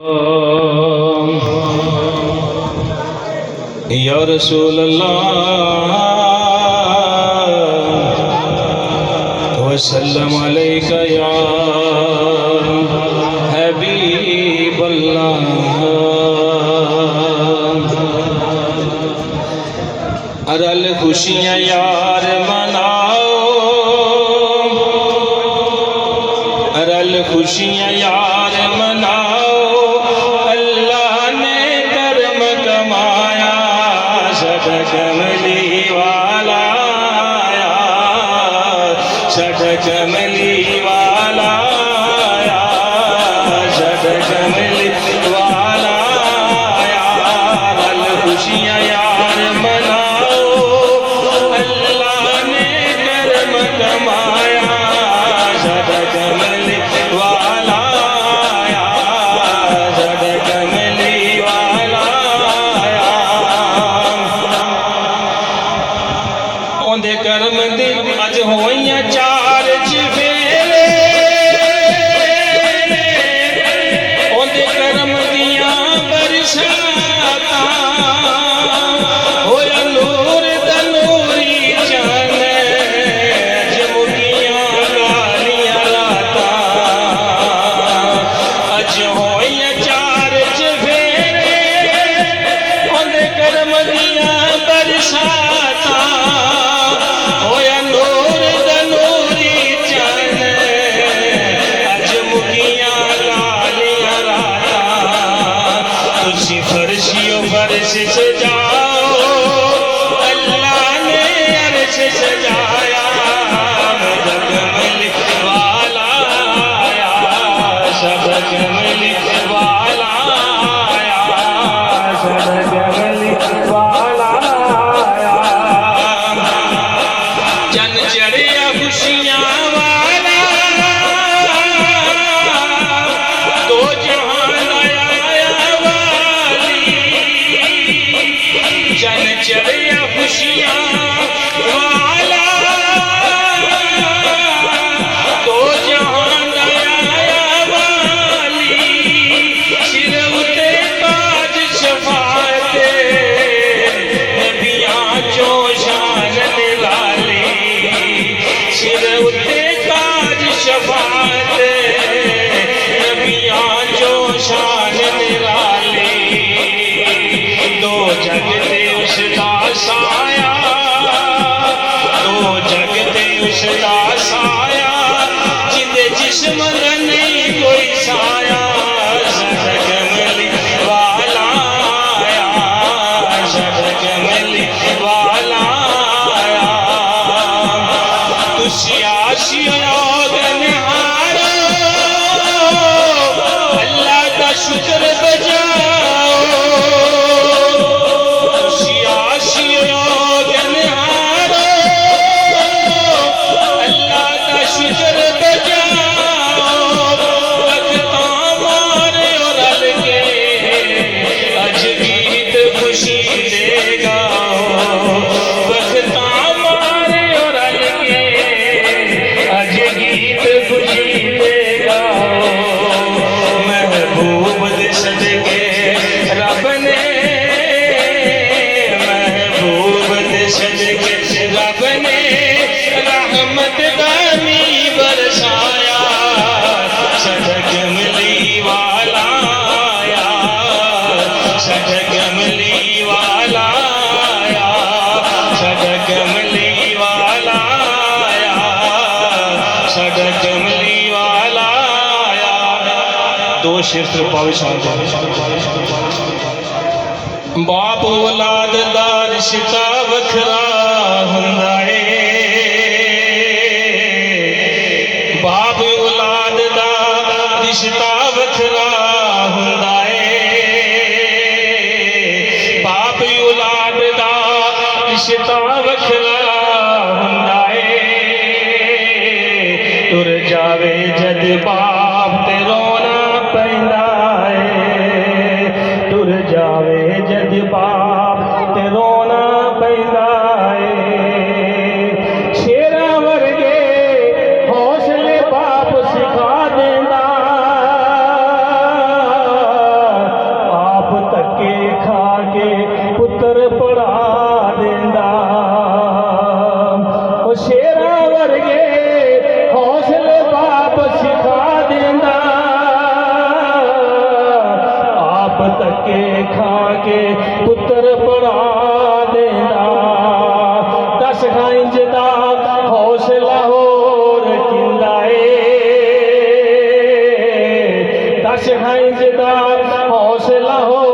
या रसूल अल्लाह वसल्लम अलैका या हबीब अल्लाह। अरल खुशियाँ यार मनाओ, अरल खुशियाँ यार मनाओ, अल्लाह ने कर्म कमाया, सदक कमली वाला आया, सदक कमली वाला आया, सदक कमली वाला आया। अरल खुशियाँ यार मनाओ, अल्लाह ने कर्म कमाया, सदक कमली वाला आया, सदक कमली वाला आया। ओंदे कर्म दी अज होइयां चार चफेरे, ओंदे कर्म दियां बरसातां, होया नूर दा नूरी चन्न, जमुगियां कालियां रातां। अज होइयां चार चफेरे, ओंदे कर्म दियां बरसातां, होया नूर दा नूरी चन्न, अज मुगियां कालियां रातां। तुसी फर्शियो फर्श सजाओ, अल्लाह ने अर्श सजाया, सदक कमली वाला आया, सदक कमली वाला आया, सदक कमली वाला आया। जन चढ़िया खुशियाँ वाला, दो जहान आया वाली। जन चढ़िया खुशियाँ वाला, दो जहान आया वाली। सिर उते ताज शफाअते, नबियां चो शान निराली। सिर उते ताज शफाअते, नबियां चो शान निराली। दो जग ते उसदा साया, दो जग ते उसदा साया, जिंदे जिस्म दा नहीं कोई साया, सदक कमली वाला आया, सदक कमली वाला आया। तुसी आशिया गनहारो, अल्लाह का शुक्र बजाओ। तुसी आशिया गनहारो, अल्लाह का शुक्र बजाओ। वक्तां मारे और रल के, अज गीत खुशी दे गाओ। वक्तां मारे और रल के, अज गीत खुशी दे गाओ। महबूब दे सदके रब ने, महबूब दे सदके रब ने, रहमत दानी बरसाया, सदक कमली वाला आया, सदक कमली वाला आया, सदक कमली वाला आया, सदक कमली वाला आया। दो शेर सिर्फ पावे शान। बाप औलाद दा रिश्ता वखरा हुंदा है, बाप औलाद दा रिश्ता वखरा हुंदा है। बाप औलाद दा रिश्ता वखरा हुंदा है। तुर जावे जद बाप ते रोना पैंदा है, तुर जावे जद बाप ते रोना पैंदा है। धक्के खा के पुत्र पढ़ा देंदा। 10 इंच दा हौसला होर किंदा ए, 10 इंच दा हौसला हो